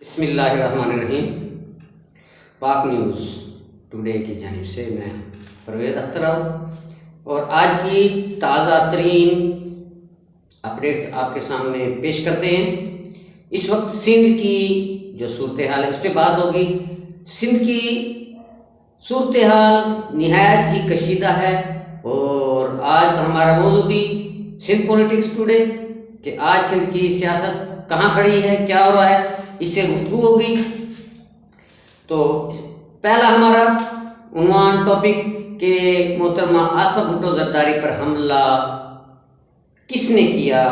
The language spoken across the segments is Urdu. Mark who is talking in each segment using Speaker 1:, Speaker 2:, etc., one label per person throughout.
Speaker 1: بسم اللہ الرحمن الرحیم۔ پاک نیوز ٹوڈے کی جانب سے میں پرویز اختر اور آج کی تازہ ترین اپڈیٹس آپ کے سامنے پیش کرتے ہیں۔ اس وقت سندھ کی جو صورتحال ہے اس پہ بات ہوگی۔ سندھ کی صورتحال نہایت ہی کشیدہ ہے اور آج کا ہمارا موضوع بھی سندھ پولیٹکس ٹوڈے کہ آج سندھ کی سیاست کہاں کھڑی ہے، کیا ہو رہا ہے، اس سے گفتگو ہوگی۔ تو پہلا ہمارا عنوان ٹاپک کہ محترمہ آصفہ بھٹو زرداری پر حملہ کس نے کیا،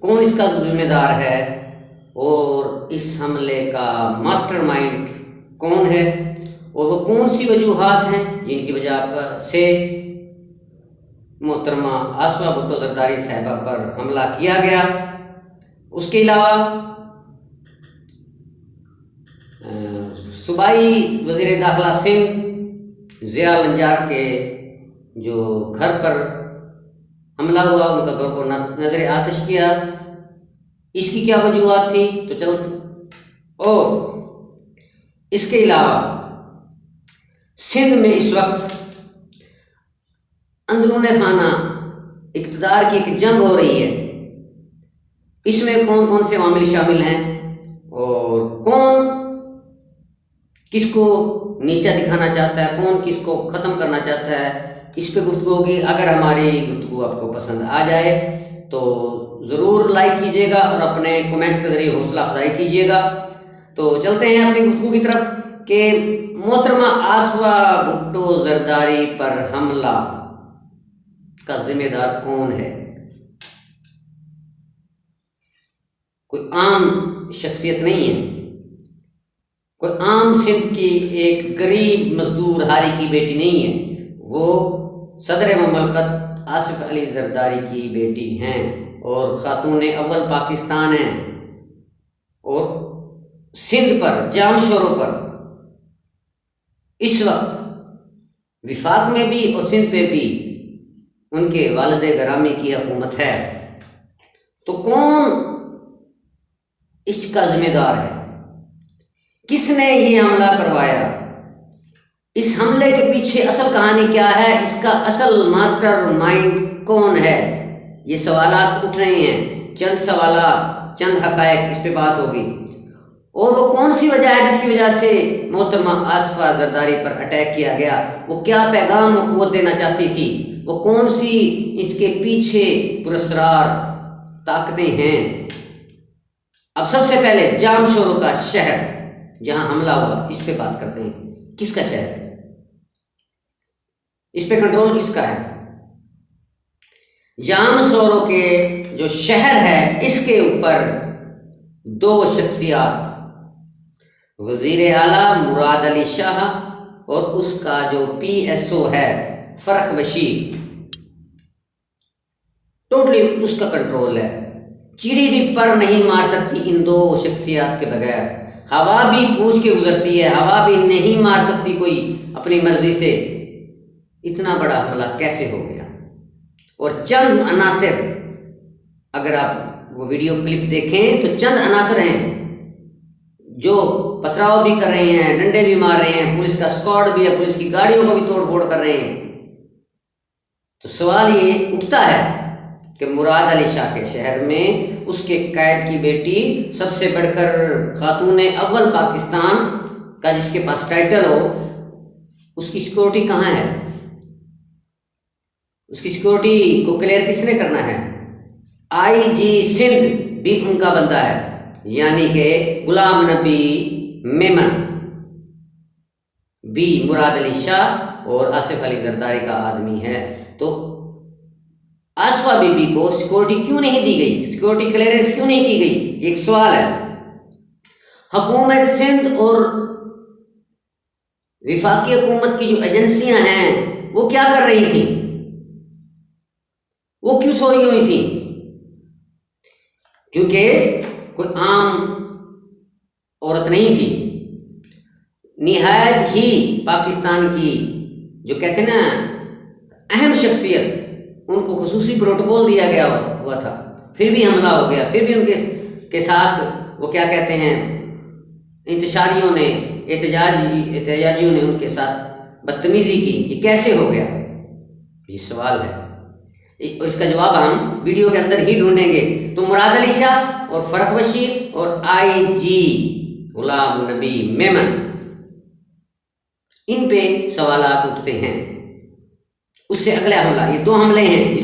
Speaker 1: کون اس کا ذمہ دار ہے اور اس حملے کا ماسٹر مائنڈ کون ہے اور وہ کون سی وجوہات ہیں جن کی وجہ سے محترمہ آصفہ بھٹو زرداری صاحبہ پر حملہ کیا گیا۔ اس کے علاوہ صوبائی وزیر داخلہ سندھ ضیاء النجار کے جو گھر پر حملہ ہوا، ان کا گھر کو نظر آتش کیا، اس کی کیا وجوہات تھی تو اور اس کے علاوہ سندھ میں اس وقت اندرون خانہ اقتدار کی ایک جنگ ہو رہی ہے۔ اس میں کون کون سے عوامل شامل ہیں اور کون کس کو نیچا دکھانا چاہتا ہے، کون کس کو ختم کرنا چاہتا ہے، اس پہ گفتگو ہوگی۔ اگر ہماری گفتگو آپ کو پسند آ جائے تو ضرور لائک کیجیے گا اور اپنے کومنٹس کے ذریعے حوصلہ افزائی کیجیے گا۔ تو چلتے ہیں اپنی گفتگو کی طرف کہ محترمہ آصفہ بھٹو زرداری پر حملہ کا ذمہ دار کون ہے۔ کوئی عام شخصیت نہیں ہے، کوئی عام سندھ کی ایک غریب مزدور ہاری کی بیٹی نہیں ہے، وہ صدر مملکت آصف علی زرداری کی بیٹی ہیں اور خاتون اول پاکستان ہیں اور سندھ پر جام شوروں پر اس وقت وفاق میں بھی اور سندھ پہ بھی ان کے والد گرامی کی حکومت ہے۔ تو کون اس کا ذمہ دار ہے، کس نے یہ حملہ کروایا، اس حملے کے پیچھے اصل کہانی کیا ہے، اس کا اصل ماسٹر مائنڈ کون ہے، یہ سوالات اٹھ رہے ہیں۔ چند سوالات، چند حقائق، اس پہ بات ہوگی اور وہ کون سی وجہ ہے جس کی وجہ سے محترمہ آصفہ زرداری پر اٹیک کیا گیا، وہ کیا پیغام و قوت دینا چاہتی تھی، وہ کون سی اس کے پیچھے پراسرار طاقتیں ہیں۔ اب سب سے پہلے جام شوروں کا شہر جہاں حملہ ہوا اس پہ بات کرتے ہیں۔ کس کا شہر ہے، اس پہ کنٹرول کس کا ہے؟ جام شوروں کے جو شہر ہے اس کے اوپر دو شخصیات، وزیر اعلیٰ مراد علی شاہ اور اس کا جو پی ایس او ہے فرخ بشیر، ٹوٹلی اس کا کنٹرول ہے۔ چیڑی بھی پر نہیں مار سکتی ان دو شخصیات کے بغیر، ہوا بھی پوچھ کے گزرتی ہے، ہوا بھی نہیں مار سکتی کوئی اپنی مرضی سے۔ اتنا بڑا حملہ کیسے ہو گیا؟ اور چند عناصر، اگر آپ وہ ویڈیو کلپ دیکھیں تو چند عناصر ہیں جو پتھراؤ بھی کر رہے ہیں، ڈنڈے بھی مار رہے ہیں، پولیس کا اسکواڈ بھی ہے، پولیس کی گاڑیوں کو بھی توڑ پھوڑ کر رہے ہیں۔ تو سوال یہ اٹھتا ہے کہ مراد علی شاہ کے شہر میں اس کے قائد کی بیٹی، سب سے بڑھ کر خاتون اول پاکستان کا جس کے پاس ٹائٹل ہو، اس کی سیکورٹی کہاں ہے؟ اس کی سیکورٹی کو کلیئر کس نے کرنا ہے؟ آئی جی سندھ بھی ان کا بندہ ہے، یعنی کہ غلام نبی میمن بھی مراد علی شاہ اور آصف علی زرداری کا آدمی ہے۔ تو آصفہ بی بی کو سیکورٹی کیوں نہیں دی گئی، سیکورٹی کلیئرنس کیوں نہیں کی گئی، یہ ایک سوال ہے۔ حکومت سندھ اور وفاقی حکومت کی جو ایجنسیاں ہیں وہ کیا کر رہی تھیں، وہ کیوں سوئی ہوئی تھیں؟ کیونکہ کوئی عام عورت نہیں تھی، نہایت ہی پاکستان کی جو کہتے ہیں نا اہم شخصیت، ان کو خصوصی پروٹوکول دیا گیا ہوا تھا، پھر بھی حملہ ہو گیا، پھر بھی ان کے ساتھ وہ کیا کہتے ہیں انتشاریوں نے احتجاجیوں نے ان کے ساتھ بدتمیزی کی، یہ کیسے ہو گیا؟ یہ سوال ہے، اور اس کا جواب ہم ویڈیو کے اندر ہی ڈھونڈیں گے۔ تو مراد علی شاہ اور فرخ بشیر اور آئی جی غلام نبی میمن، ان پہ سوالات اٹھتے ہیں۔ اس سے اگلا حملہ، یہ دو حملے ہیں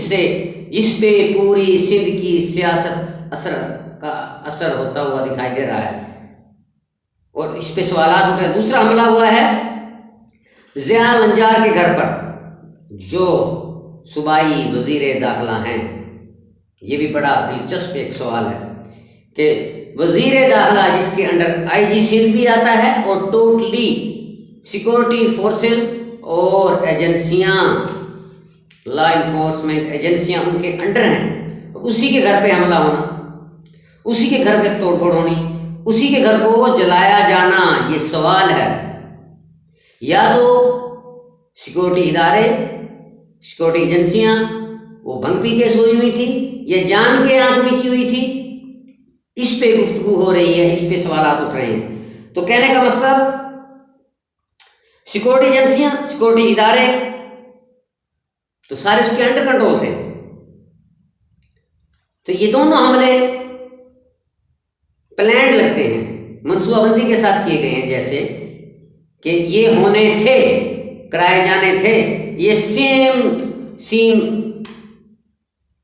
Speaker 1: جس پہ پوری سندھ کی سیاست اثر ہوتا ہوا دکھائی دے رہا ہے، اور اس پہ سوالات اٹھ رہے ہیں۔ دوسرا حملہ ہوا ہے ضیاء النجار کے گھر پر، جو صوبائی وزیر داخلہ ہیں۔ یہ بھی بڑا دلچسپ ایک سوال ہے کہ وزیر داخلہ جس کے انڈر آئی جی سندھ بھی آتا ہے، اور ٹوٹلی سیکورٹی فورسز اور ایجنسیاں، لا انفورسمنٹ ایجنسیاں ان کے انڈر ہیں، اسی کے گھر پہ حملہ ہونا، اسی کے گھر پہ توڑ پھوڑ ہونی، اسی کے گھر کو جلایا جانا۔ یہ سوال ہے، یا تو سیکورٹی ادارے، سیکورٹی ایجنسیاں وہ بھنگ پی کے سوئی ہوئی تھی، یا جان کے آنکھ میچی ہوئی تھی؟ اس پہ گفتگو ہو رہی ہے، اس پہ سوالات اٹھ رہے ہیں۔ تو کہنے کا مطلب سیکورٹی ایجنسیاں، سیکورٹی ادارے تو سارے اس کے انڈر کنٹرول تھے۔ تو یہ دونوں حملے پلانڈ لگتے ہیں، منصوبہ بندی کے ساتھ کیے گئے ہیں، جیسے کہ یہ ہونے تھے، کرائے جانے تھے۔ یہ سیم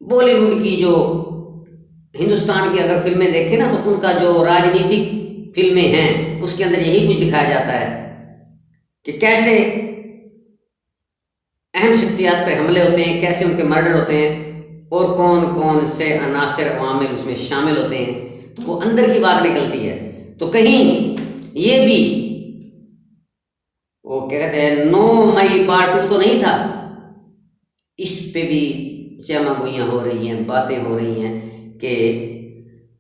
Speaker 1: بالی ووڈ کی جو ہندوستان کی اگر فلمیں دیکھیں نا، تو ان کا جو راجنیتک فلمیں ہیں اس کے اندر یہی کچھ دکھایا جاتا ہے کہ کیسے اہم شخصیات پر حملے ہوتے ہیں، کیسے ان کے مرڈر ہوتے ہیں، اور کون کون سے عناصر عوامل اس میں شامل ہوتے ہیں۔ تو وہ اندر کی بات نکلتی ہے۔ تو کہیں یہ بھی وہ کیا کہتے ہیں 9 مئی پارٹ 2 تو نہیں تھا، اس پہ بھی چیما گوئیاں ہو رہی ہیں، باتیں ہو رہی ہیں کہ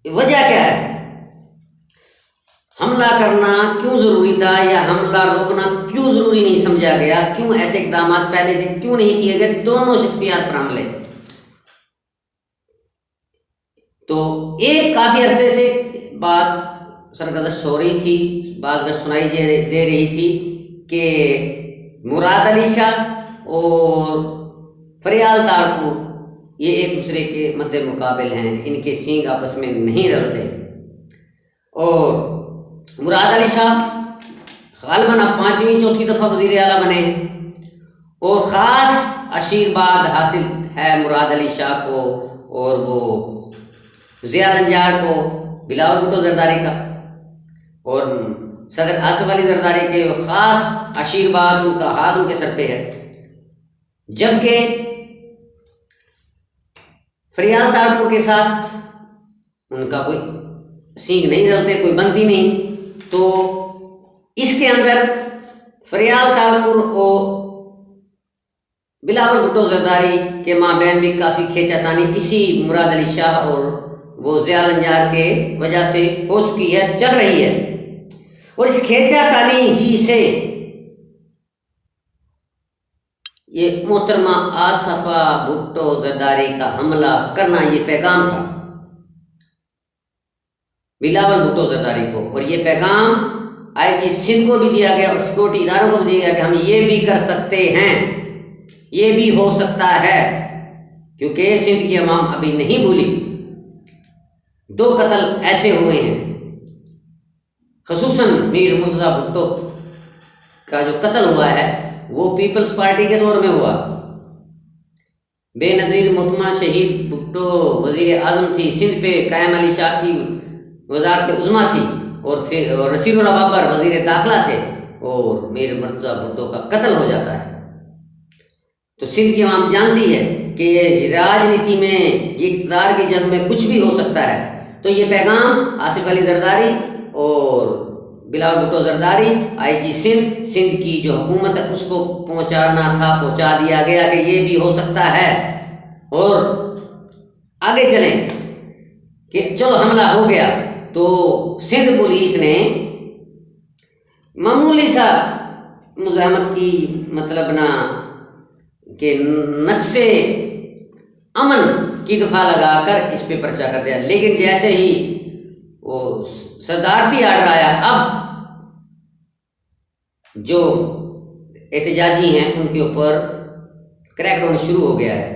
Speaker 1: وجہ کیا ہے، حملہ کرنا کیوں ضروری تھا، یا حملہ روکنا کیوں ضروری نہیں سمجھا گیا، کیوں ایسے اقدامات پہلے سے کیوں نہیں کیے گئے دونوں شخصیات پر حملے۔ تو ایک کافی عرصے سے بات سرگزشت ہو رہی تھی، بعض گشت سنائی دے رہی تھی کہ مراد علی شاہ اور فریال تارپور یہ ایک دوسرے کے مد مقابل ہیں، ان کے سینگ آپس میں نہیں رلتے، اور مراد علی شاہ غالباً اب 5ویں 4تھی دفعہ وزیر اعلیٰ بنے ہیں، اور خاص آشیرواد حاصل ہے مراد علی شاہ کو اور وہ ضیاء النجار کو بلاول بھٹو زرداری کا، اور صدر آصف علی زرداری کے خاص آشیرواد، ان کا ہاتھ ان کے سر پہ ہے۔ جبکہ فریال تارپور کے ساتھ ان کا کوئی سینگ نہیں رلتے، کوئی بنتی نہیں۔ تو اس کے اندر فریال تارپور اور بلاول بھٹو زرداری کے مابین بھی کافی کھینچا تانی اسی مراد علی شاہ اور وہ ضیاء النجار کے وجہ سے ہو چکی ہے، چل رہی ہے، اور اس کھینچا تانی ہی سے یہ محترمہ آصفہ بھٹو زرداری کا حملہ کرنا یہ پیغام تھا بلاول بھٹو زرداری کو، اور یہ پیغام آئی جی سندھ کو بھی دیا گیا اور سیکورٹی اداروں کو بھی دیا گیا کہ ہم یہ بھی کر سکتے ہیں، یہ بھی ہو سکتا ہے، کیونکہ سندھ کی عوام ابھی نہیں بھولی۔ 2 قتل ایسے ہوئے ہیں، خصوصاً میر مرتضیٰ بھٹو کا جو قتل ہوا ہے وہ پیپلز پارٹی کے دور میں ہوا۔ بے نظیر محترمہ شہید بھٹو وزیر اعظم تھی، سندھ پہ قائم علی شاہ کی وزارت عظمیٰ تھی، اور رشید اللہ بابر وزیر داخلہ تھے، اور میر مرتضیٰ بھٹو کا قتل ہو جاتا ہے۔ تو سندھ کی عوام جانتی ہے کہ یہ راجنیتی میں، یہ اقتدار کی جنگ میں کچھ بھی ہو سکتا ہے۔ تو یہ پیغام آصف علی زرداری اور بلاول بھٹو زرداری، آئی جی سندھ کی جو حکومت ہے اس کو پہنچانا تھا، پہنچا دیا گیا کہ یہ بھی ہو سکتا ہے۔ اور آگے چلیں کہ چلو حملہ ہو گیا، تو سندھ پولیس نے معمولی سا مزاحمت کی، مطلب نہ کہ نقشے امن کی دفعہ لگا کر اس پہ پرچہ کر دیا، لیکن جیسے ہی وہ صدارتی آرڈر آیا، اب جو احتجاجی ہیں ان کے اوپر کریک ڈاؤن شروع ہو گیا ہے،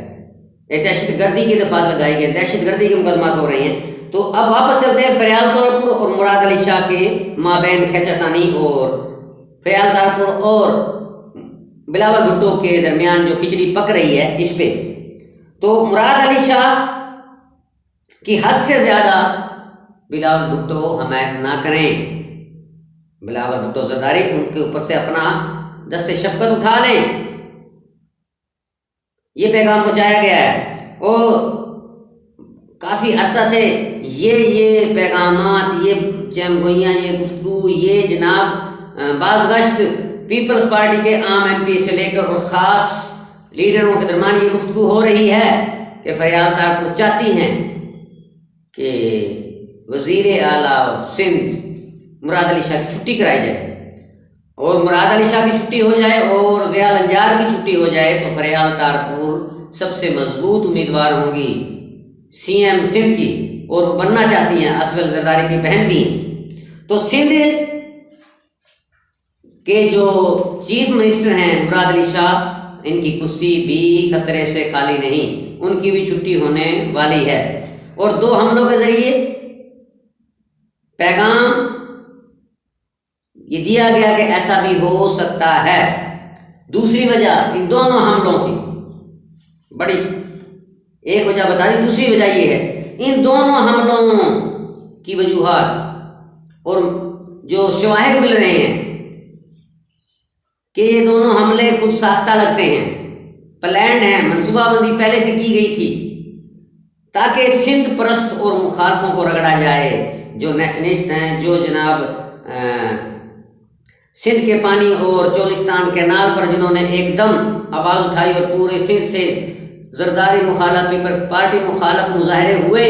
Speaker 1: دہشت گردی کی دفعات لگائی گئی، دہشت گردی کے مقدمات ہو رہے ہیں۔ تو اب واپس چلتے ہیں فریال طارپور اور مراد علی شاہ کے مابین کھینچا اور فریال طارپور اور بلاول بھٹو کے درمیان جو کھچڑی پک رہی ہے اس پہ۔ تو مراد علی شاہ کی حد سے زیادہ بلاول بھٹو حمایت نہ کریں، بلاول بھٹو زرداری ان کے اوپر سے اپنا دست شفقت اٹھا لیں، یہ پیغام پہنچایا گیا ہے۔ اور کافی عرصہ سے یہ پیغامات، یہ چیم گوئیاں، یہ گفتگو، یہ جناب بعض گشت پیپلز پارٹی کے عام ایم پی سے لے کر اور خاص لیڈروں کے درمیان یہ گفتگو ہو رہی ہے کہ فریال طارپور چاہتی ہیں کہ وزیر اعلیٰ سندھ مراد علی شاہ کی چھٹی کرائی جائے، اور مراد علی شاہ کی چھٹی ہو جائے اور ضیاء الانجار کی چھٹی ہو جائے تو فریال طارپور سب سے مضبوط امیدوار ہوں گی سی ایم سندھ کی، اور وہ بننا چاہتی ہیں، اسول زرداری کی بہن بھی۔ تو سندھ کے جو چیف منسٹر ہیں مراد علی شاہ، ان کی کرسی بھی خطرے سے خالی نہیں، ان کی بھی چھٹی ہونے والی ہے۔ اور 2 حملوں کے ذریعے پیغام یہ دیا گیا کہ ایسا بھی ہو سکتا ہے۔ دوسری وجہ ان دونوں حملوں کی بڑی ایک وجہ بتا دی، دوسری وجہ یہ ہے ان دونوں حملوں کی وجوہات اور جو شواہد مل رہے ہیں کہ یہ دونوں حملے خود ساختہ لگتے ہیں، پلانڈ ہیں، منصوبہ بندی پہلے سے کی گئی تھی تاکہ سندھ پرست اور مخالفوں کو رگڑا جائے، جو نیشنلسٹ ہیں، جو جناب سندھ کے پانی اور چولستان کینال پر جنہوں نے ایک دم آواز اٹھائی اور پورے سندھ سے زرداری مخالف، پیپلز پارٹی مخالف مظاہرے ہوئے،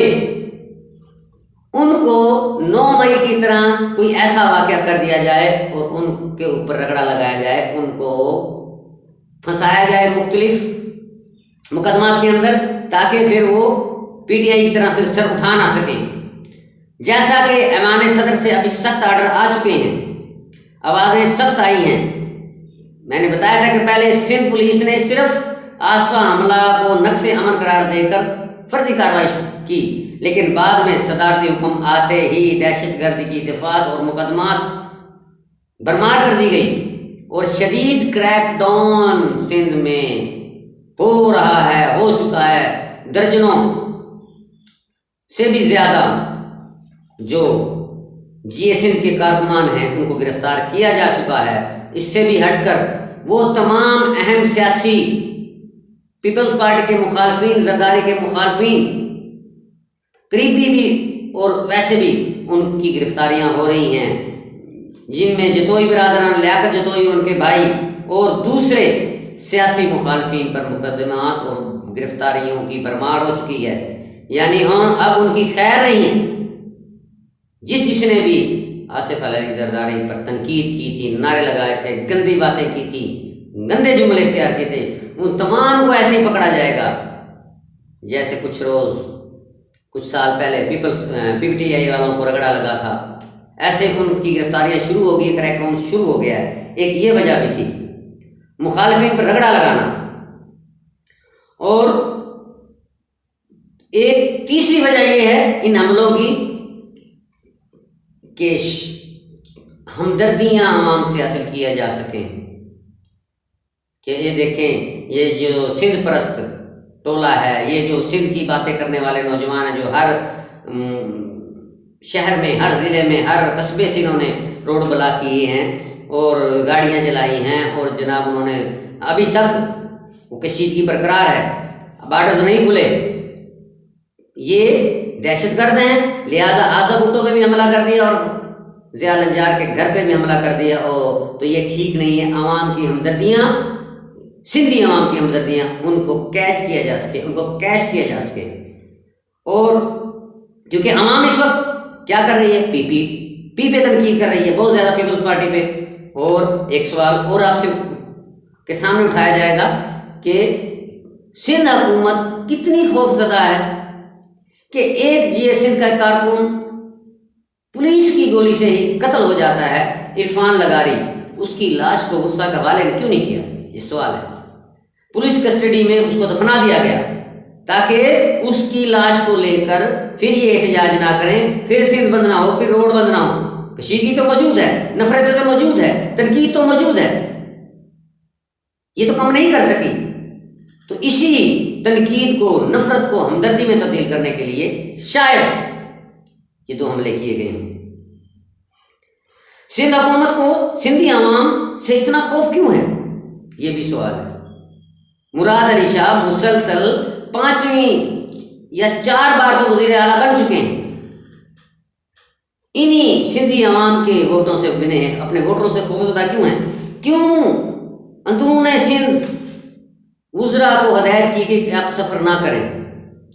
Speaker 1: ان کو 9 مئی کی طرح کوئی ایسا واقعہ کر دیا جائے اور ان کے اوپر رگڑا لگایا جائے، ان کو پھنسایا جائے مختلف مقدمات کے اندر، تاکہ پھر وہ پی ٹی آئی کی طرح پھر سر اٹھا نہ سکیں۔ جیسا کہ ایوان صدر سے ابھی سخت آرڈر آ چکے ہیں، آوازیں سخت آئی ہیں۔ میں نے بتایا تھا کہ پہلے سندھ پولیس نے صرف آصفہ حملہ کو نقص امن قرار دے کر فرضی کارروائی کی، لیکن بعد میں صدارتی حکم آتے ہی دہشت گردی کی دفعات اور مقدمات برمار کر دی گئی، اور شدید کریک ڈاؤن سندھ میں ہو رہا ہے، ہو چکا ہے۔ درجنوں سے بھی زیادہ جو جی سندھ کے کارکنان ہیں ان کو گرفتار کیا جا چکا ہے۔ اس سے بھی ہٹ کر وہ تمام اہم سیاسی پیپلز پارٹی کے مخالفین، زرداری کے مخالفین، قریبی بھی اور ویسے بھی ان کی گرفتاریاں ہو رہی ہیں، جن میں جتوئی برادران، لیاقت جتوئی اور ان کے بھائی اور دوسرے سیاسی مخالفین پر مقدمات اور گرفتاریوں کی بھرمار ہو چکی ہے۔ یعنی ہاں اب ان کی خیر نہیں ہے۔ جس نے بھی آصف علی زرداری پر تنقید کی تھی، نعرے لگائے تھے، گندی باتیں کی تھی، گندے جملے اختیار کیے تھے، ان تمام کو ایسے ہی پکڑا جائے گا جیسے کچھ سال پہلے پی ٹی آئی والوں کو رگڑا لگا تھا۔ ایسے ان کی گرفتاریاں شروع ہو گئی، کریک ڈاؤن شروع ہو گیا ہے۔ ایک یہ وجہ بھی تھی مخالفین پر رگڑا لگانا، اور ایک تیسری وجہ یہ ہے ان حملوں کی کہ ہمدردیاں عوام سے حاصل کیا جا سکیں، کہ یہ دیکھیں یہ جو سندھ پرست ٹولہ ہے، یہ جو سندھ کی باتیں کرنے والے نوجوان ہیں، جو ہر شہر میں، ہر ضلع میں، ہر قصبے سے انہوں نے روڈ بلاک کیے ہیں اور گاڑیاں چلائی ہیں، اور جناب انہوں نے ابھی تک وہ کشیدگی برقرار ہے، بارڈرز نہیں کھلے، یہ دہشت گرد ہیں، لہذا آصف بھٹو پہ بھی حملہ کر دیا اور ضیاء الانجار کے گھر پہ بھی حملہ کر دیا، اور تو یہ ٹھیک نہیں ہے۔ عوام کی ہمدردیاں، سندھی عوام کی ہمدردیاں، ان کو کیچ کیا جا سکے، ان کو کیش کیا جا سکے۔ اور کیونکہ عوام اس وقت کیا کر رہی ہے، پی پہ تنقید کر رہی ہے، بہت زیادہ پیپلز پارٹی پہ۔ اور ایک سوال اور آپ سے کے سامنے اٹھایا جائے گا کہ سندھ حکومت کتنی خوفزدہ ہے کہ ایک جی سندھ کا کارکن پولیس کی گولی سے ہی قتل ہو جاتا ہے، عرفان لغاری، اس کی لاش کو غصہ کے حوالے کیوں نہیں کیا؟ یہ سوال ہے۔ پولیس کسٹڈی میں اس کو دفنا دیا گیا تاکہ اس کی لاش کو لے کر پھر یہ احتجاج نہ کریں، پھر سندھ بند نہ ہو، پھر روڈ بند نہ ہو۔ کشیدگی تو موجود ہے، نفرت تو موجود ہے، تنقید تو موجود ہے، یہ تو کم نہیں کر سکی۔ تو اسی تنقید کو، نفرت کو ہمدردی میں تبدیل کرنے کے لیے شاید یہ دو حملے کیے گئے ہیں۔ سندھ حکومت کو سندھی عوام سے اتنا خوف کیوں ہے؟ یہ بھی سوال ہے۔ مراد علی شاہ مسلسل 5ویں یا 4 بار تو وزیر اعلیٰ بن چکے ہیں، انہی سندھی عوام کے ووٹوں سے بنے ہیں، اپنے ووٹروں سے خوفزدہ کیوں ہیں؟ کیوں اندرون سندھ وزراء کو ہدایت کی کہ آپ سفر نہ کریں،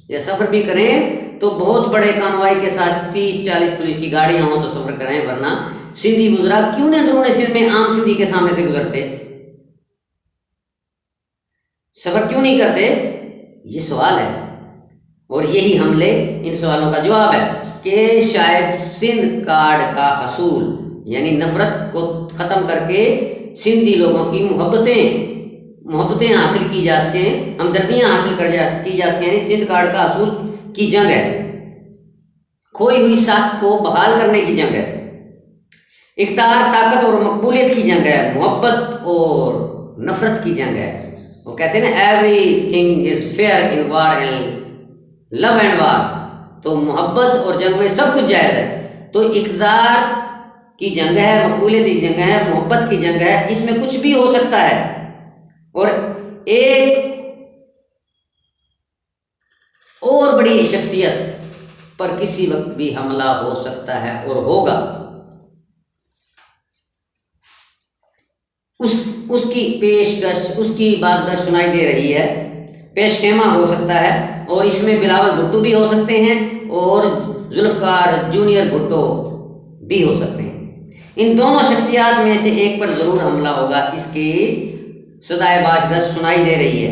Speaker 1: یا سفر بھی کریں تو بہت بڑے کانوائی کے ساتھ 30-40 پولیس کی گاڑیاں ہوں تو سفر کریں، ورنہ سندھی وزراء کیوں نہیں اندرون سندھ میں عام سندھی کے سامنے سے گزرتے، سفر کیوں نہیں کرتے؟ یہ سوال ہے، اور یہی حملے ان سوالوں کا جواب ہے کہ شاید سندھ کارڈ کا حصول، یعنی نفرت کو ختم کر کے سندھی لوگوں کی محبتیں حاصل کی جا سکیں، ہمدردیاں حاصل کی جا سکیں، یعنی سندھ کارڈ کا حصول کی جنگ ہے، کھوئی ہوئی ساخت کو بحال کرنے کی جنگ ہے، اختیار، طاقت اور مقبولیت کی جنگ ہے، محبت اور نفرت کی جنگ ہے۔ وہ کہتے ہیں نا everything is fair in war and love and war, تو محبت اور جنگ میں سب کچھ جائز ہے۔ تو اقتدار کی جنگ ہے، مقبولیت کی جنگ ہے، محبت کی جنگ ہے، اس میں کچھ بھی ہو سکتا ہے، اور ایک اور بڑی شخصیت پر کسی وقت بھی حملہ ہو سکتا ہے اور ہوگا، اس کی پیشکش، اس کی بازگشت سنائی دے رہی ہے، پیش خیمہ ہو سکتا ہے، اور اس میں بلاول بھٹو بھی ہو سکتے ہیں اور ذوالفقار جونیئر بھٹو بھی ہو سکتے ہیں۔ ان دونوں شخصیات میں سے ایک پر ضرور حملہ ہوگا، اس کی صدائے بازگشت سنائی دے رہی ہے۔